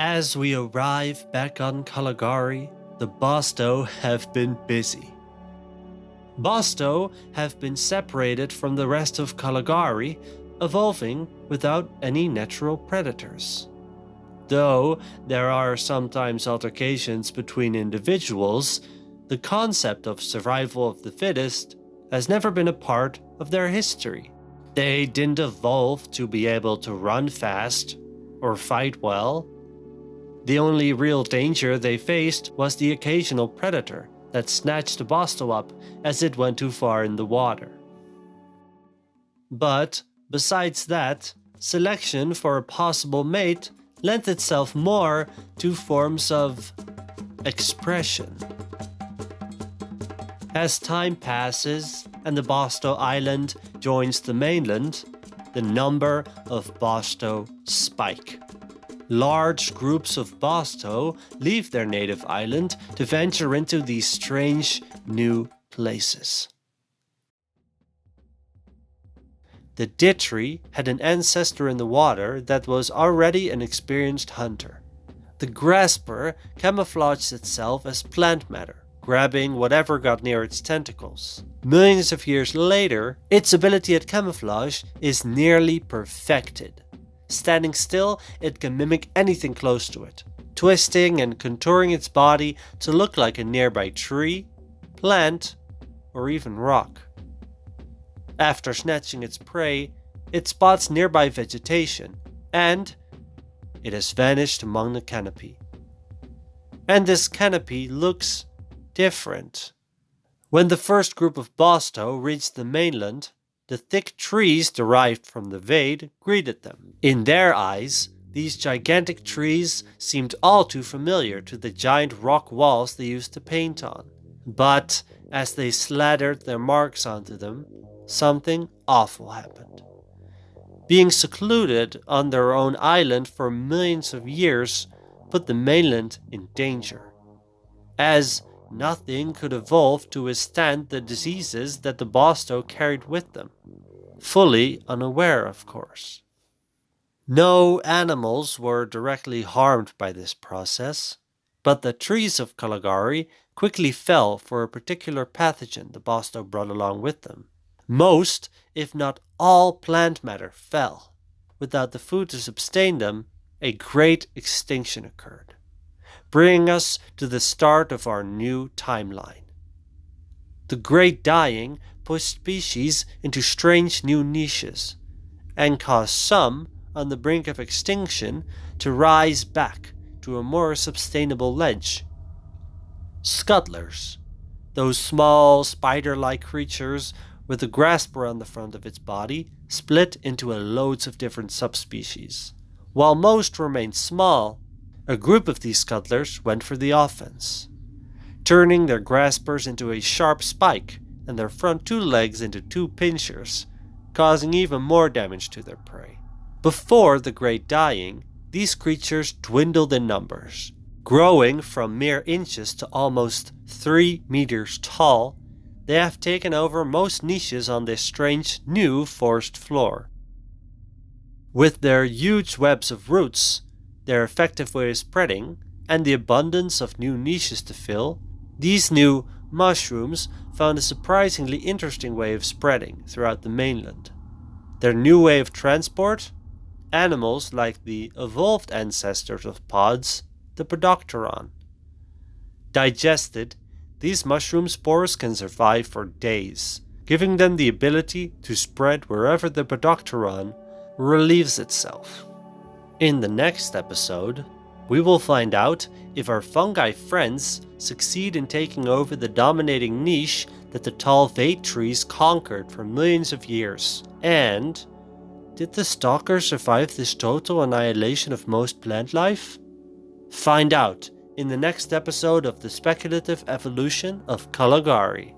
As we arrive back on Kalagari, the Bosto have been busy. Bosto have been separated from the rest of Kalagari, evolving without any natural predators. Though there are sometimes altercations between individuals, the concept of survival of the fittest has never been a part of their history. They didn't evolve to be able to run fast or fight well. The only real danger they faced was the occasional predator that snatched the Bosto up as it went too far in the water. But besides that, selection for a possible mate lent itself more to forms of expression. As time passes and the Bosto Island joins the mainland, the number of Bosto spike. Large groups of Bosto leave their native island to venture into these strange new places. The Ditri had an ancestor in the water that was already an experienced hunter. The Grasper camouflaged itself as plant matter, grabbing whatever got near its tentacles. Millions of years later, its ability at camouflage is nearly perfected. Standing still, it can mimic anything close to it, twisting and contouring its body to look like a nearby tree, plant, or even rock. After snatching its prey, it spots nearby vegetation, and it has vanished among the canopy. And this canopy looks different. When the first group of Bosto reached the mainland, the thick trees derived from the Vade greeted them. In their eyes, these gigantic trees seemed all too familiar to the giant rock walls they used to paint on. But as they slathered their marks onto them, something awful happened. Being secluded on their own island for millions of years put the mainland in danger, as nothing could evolve to withstand the diseases that the Bosto carried with them, fully unaware, of course. No animals were directly harmed by this process, but the trees of Kalagari quickly fell for a particular pathogen the Bosto brought along with them. Most, if not all, plant matter fell. Without the food to sustain them, a great extinction occurred, bringing us to the start of our new timeline. The Great Dying pushed species into strange new niches, and caused some on the brink of extinction to rise back to a more sustainable ledge. Scuttlers, those small spider-like creatures with a grasper on the front of its body, split into loads of different subspecies. While most remained small, a group of these scuttlers went for the offense, turning their graspers into a sharp spike and their front two legs into two pinchers, causing even more damage to their prey. Before the Great Dying, these creatures dwindled in numbers, growing from mere inches to almost 3 meters tall. They have taken over most niches on this strange new forest floor. With their huge webs of roots, their effective way of spreading, and the abundance of new niches to fill, these new mushrooms found a surprisingly interesting way of spreading throughout the mainland. Their new way of transport? Animals like the evolved ancestors of pods, the Podocteron. Digested, these mushroom spores can survive for days, giving them the ability to spread wherever the Podocteron relieves itself. In the next episode, we will find out if our fungi friends succeed in taking over the dominating niche that the tall Vade trees conquered for millions of years. And did the stalkers survive this total annihilation of most plant life? Find out in the next episode of the speculative evolution of Kalagari.